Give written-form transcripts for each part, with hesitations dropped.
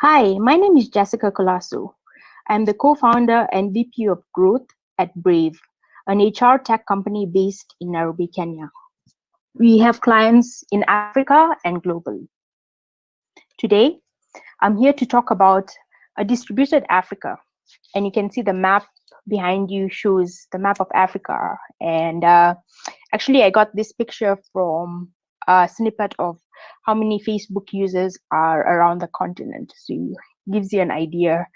Hi, my name is Jessica Colaco. I'm the co-founder and VP of Growth at Brave, an HR tech company based in Nairobi, Kenya. We have clients in Africa and globally. Today, I'm here to talk about a distributed Africa. And you can see the map behind you shows the map of Africa. And actually, I got this picture from a snippet of how many Facebook users are around the continent. So it gives you an idea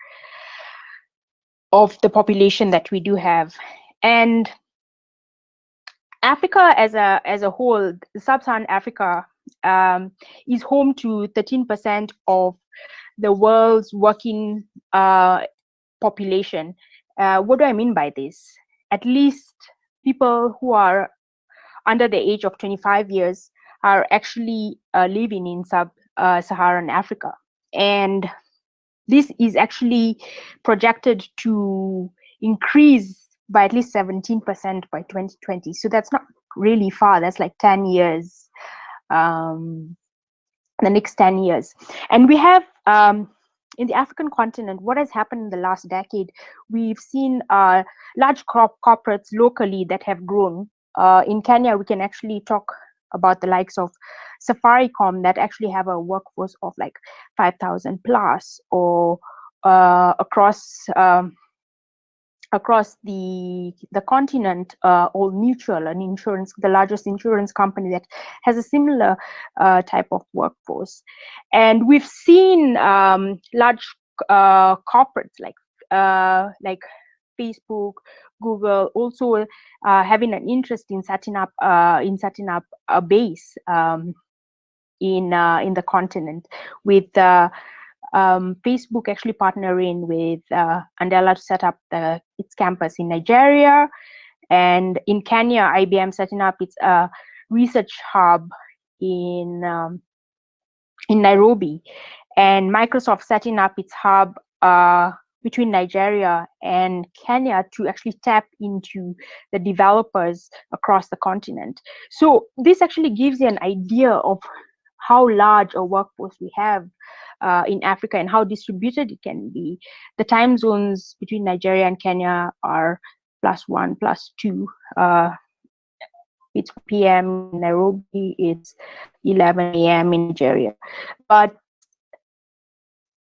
of the population that we do have. And Africa as a whole, sub-Saharan Africa is home to 13% of the world's working population. What do I mean by this? At least people who are under the age of 25 years are actually living in sub-Saharan Africa. And this is actually projected to increase by at least 17% by 2020. So that's not really far. That's like 10 years, the next 10 years. And we have, in the African continent, what has happened in the last decade, we've seen large corporates locally that have grown. In Kenya, we can actually talk about the likes of Safaricom that actually have a workforce of like 5,000 plus, or across the continent, Old Mutual, an insurance, the largest insurance company that has a similar type of workforce. And we've seen large corporates like Facebook, Google, also having an interest in setting up a base in the continent, with Facebook actually partnering with Andela to set up its campus in Nigeria, and in Kenya, IBM setting up its research hub in Nairobi, and Microsoft setting up its hub between Nigeria and Kenya to actually tap into the developers across the continent. So this actually gives you an idea of how large a workforce we have in Africa and how distributed it can be. The time zones between Nigeria and Kenya are +1, +2. It's PM in Nairobi, it's 11 a.m. in Nigeria. But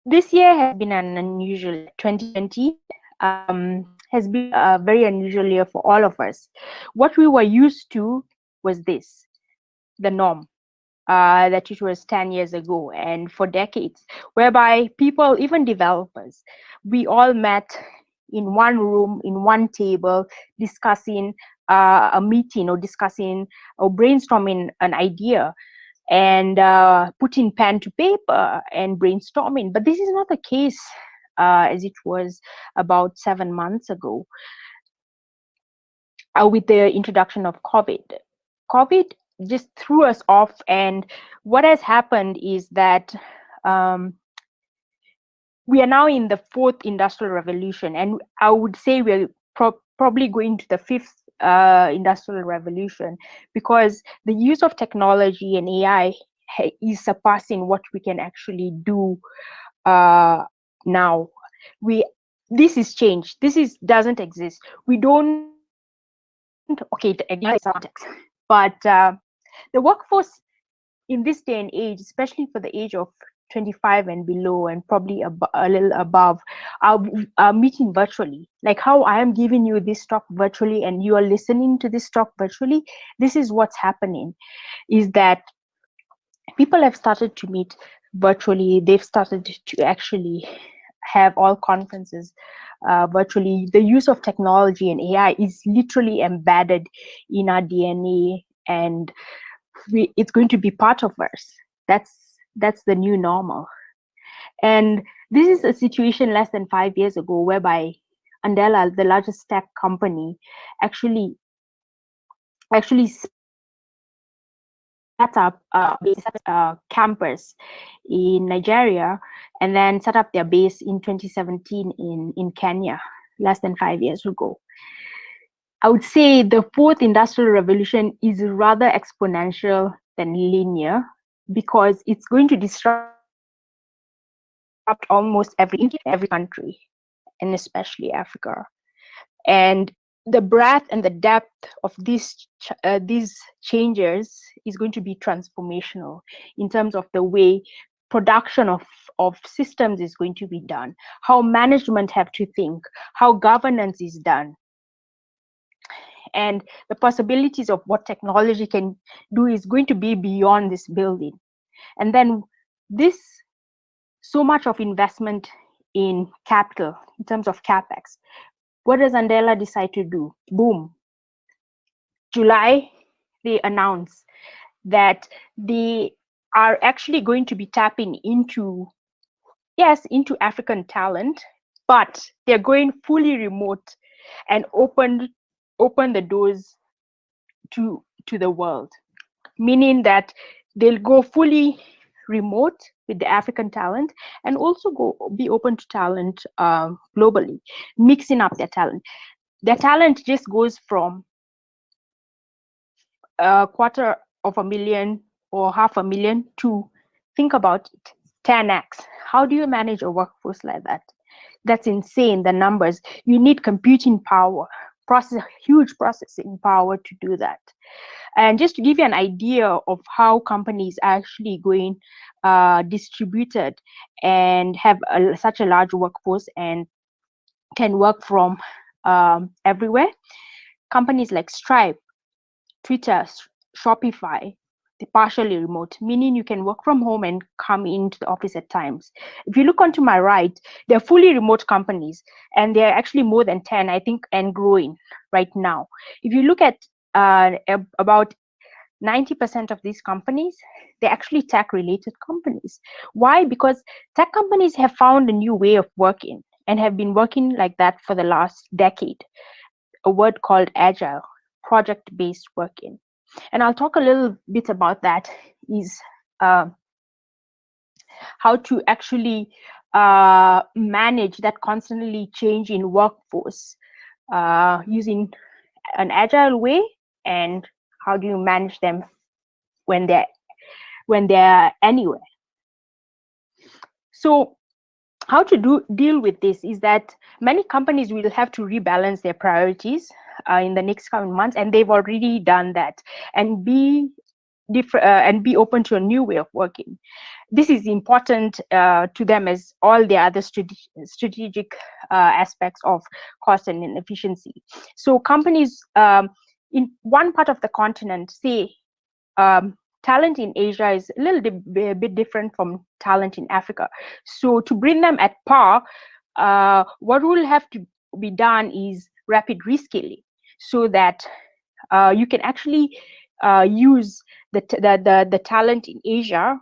this year has been an unusual, 2020 has been a very unusual year for all of us. What we were used to was this, the norm. That it was 10 years ago and for decades, whereby people, even developers, we all met in one room, in one table, discussing a meeting or discussing or brainstorming an idea, and putting pen to paper and brainstorming. But this is not the case as it was about 7 months ago with the introduction of COVID. COVID just threw us off, and what has happened is that we are now in the fourth industrial revolution, and I would say we're probably going to the fifth industrial revolution, because the use of technology and AI is surpassing what we can actually do now. This is change. Doesn't exist. We don't. Okay, the context, but the workforce in this day and age, especially for the age of 25 and below, and probably a little above, are meeting virtually. Like how I am giving you this talk virtually and you are listening to this talk virtually. This is what's happening, is that people have started to meet virtually. They've started to actually have all conferences virtually. The use of technology and AI is literally embedded in our DNA, and it's going to be part of us. That's the new normal. And this is a situation less than 5 years ago, whereby Andela, the largest tech company, actually set up a campus in Nigeria, and then set up their base in 2017 in Kenya, less than 5 years ago. I would say the fourth industrial revolution is rather exponential than linear because it's going to disrupt almost every country, and especially Africa. And the breadth and the depth of these changes is going to be transformational in terms of the way production of systems is going to be done, how management have to think, how governance is done, and the possibilities of what technology can do is going to be beyond this building. And then this so much of investment in capital in terms of capex, what does Andela decide to do? Boom, July, they announce that they are actually going to be tapping into, yes, into African talent, but they're going fully remote and open the doors to the world, meaning that they'll go fully remote with the African talent and also be open to talent globally, mixing up their talent. Their talent just goes from a quarter of a million or half a million to, think about it, 10x. How do you manage a workforce like that? That's insane, the numbers. You need computing power, huge processing power to do that. And just to give you an idea of how companies are actually going distributed and have such a large workforce and can work from everywhere, companies like Stripe, Twitter, Shopify, they're partially remote, meaning you can work from home and come into the office at times. If you look onto my right, they're fully remote companies, and they're actually more than 10, I think, and growing right now. If you look at about 90% of these companies, they're actually tech-related companies. Why? Because tech companies have found a new way of working and have been working like that for the last decade, a word called agile, project-based working. And I'll talk a little bit about that, is how to actually manage that constantly changing workforce using an agile way, and how do you manage them when they're anywhere. So how to deal with this is that many companies will have to rebalance their priorities in the next coming months, and they've already done that, and be different and be open to a new way of working. This is important to them as all the other strategic aspects of cost and inefficiency. So companies in one part of the continent, say talent in Asia is a bit different from talent in Africa. So to bring them at par, what will have to be done is rapid reskilling, so that you can actually use the talent in Asia,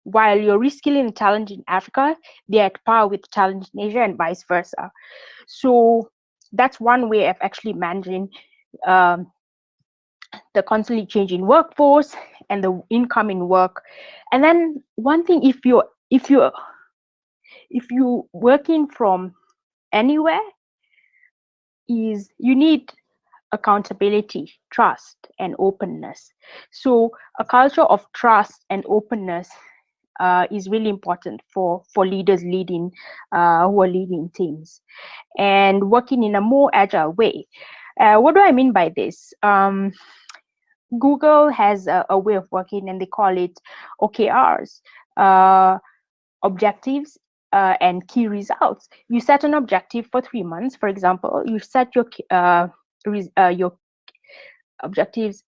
while you're reskilling the talent in Africa, they're at par with talent in Asia, and vice versa. So that's one way of actually managing the constantly changing workforce and the incoming work. And then one thing, if you're working from anywhere, is you need accountability, trust, and openness. So a culture of trust and openness is really important for leaders leading who are leading teams and working in a more agile way. What do I mean by this? Google has a way of working, and they call it OKRs, objectives and key results. You set an objective for 3 months, for example. You set your objectives,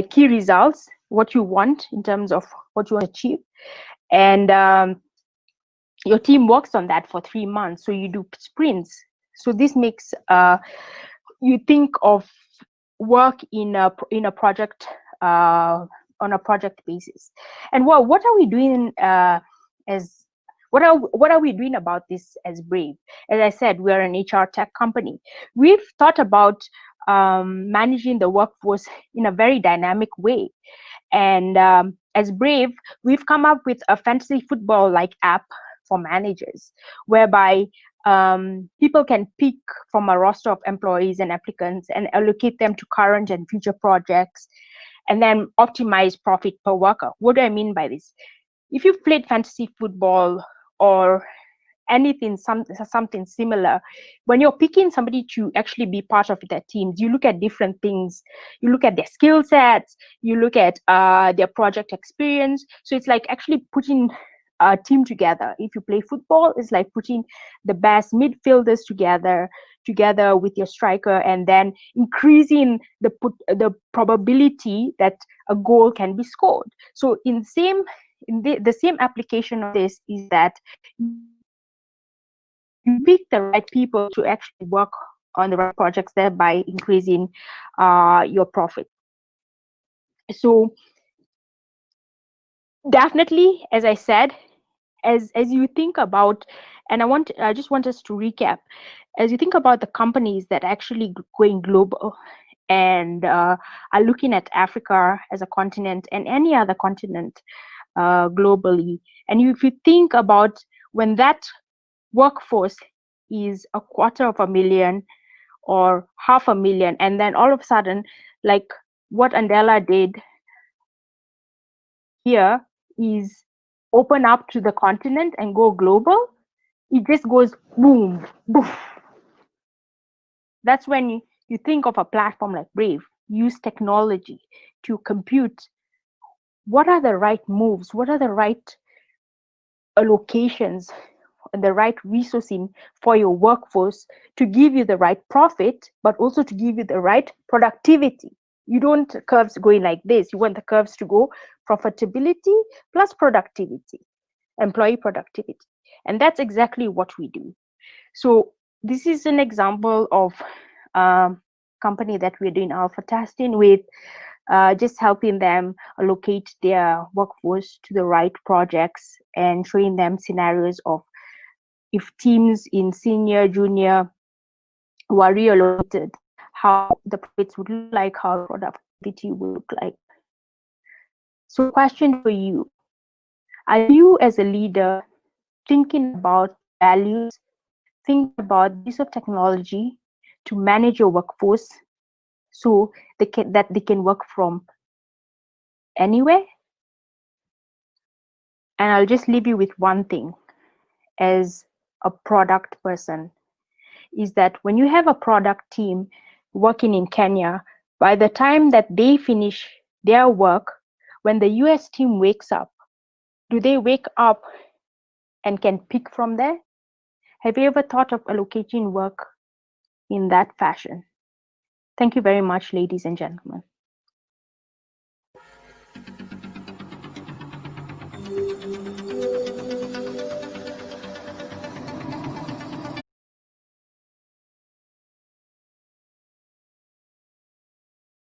key results, what you want in terms of what you want to achieve, and your team works on that for 3 months. So you do sprints. So this makes you think of work in a project on a project basis. And what are we doing as what are we doing about this as Brave? As I said, we are an HR tech company. We've thought about managing the workforce in a very dynamic way. And as Brave, we've come up with a fantasy football like app for managers, whereby People can pick from a roster of employees and applicants and allocate them to current and future projects, and then optimize profit per worker. What do I mean by this? If you've played fantasy football or anything, something similar, when you're picking somebody to actually be part of their teams, you look at different things. You look at their skill sets, you look at their project experience. So it's like actually putting a team together. If you play football, it's like putting the best midfielders together with your striker, and then increasing the probability that a goal can be scored. So in the same application of this is that you pick the right people to actually work on the right projects, thereby increasing your profit. So definitely, as I said, as you think about, and I just want us to recap, as you think about the companies that are actually going global and are looking at Africa as a continent and any other continent globally, and if you think about when that workforce is 250,000 or 500,000, and then all of a sudden, like what Andela did here is open up to the continent and go global, it just goes boom, boom. That's when you think of a platform like Brave, use technology to compute what are the right moves, what are the right allocations, and the right resourcing for your workforce to give you the right profit, but also to give you the right productivity. You don't curves going like this. You want the curves to go profitability plus productivity, employee productivity. And that's exactly what we do. So this is an example of company that we're doing alpha testing with, just helping them allocate their workforce to the right projects and showing them scenarios of if teams in senior, junior were reallocated, how the profits would look like, how the productivity would look like. So question for you, are you as a leader thinking about values, think about the use of technology to manage your workforce so they can work from anywhere? And I'll just leave you with one thing as a product person, is that when you have a product team working in Kenya, by the time that they finish their work, when the US team wakes up, do they wake up and can pick from there? Have you ever thought of allocating work in that fashion? Thank you very much, ladies and gentlemen.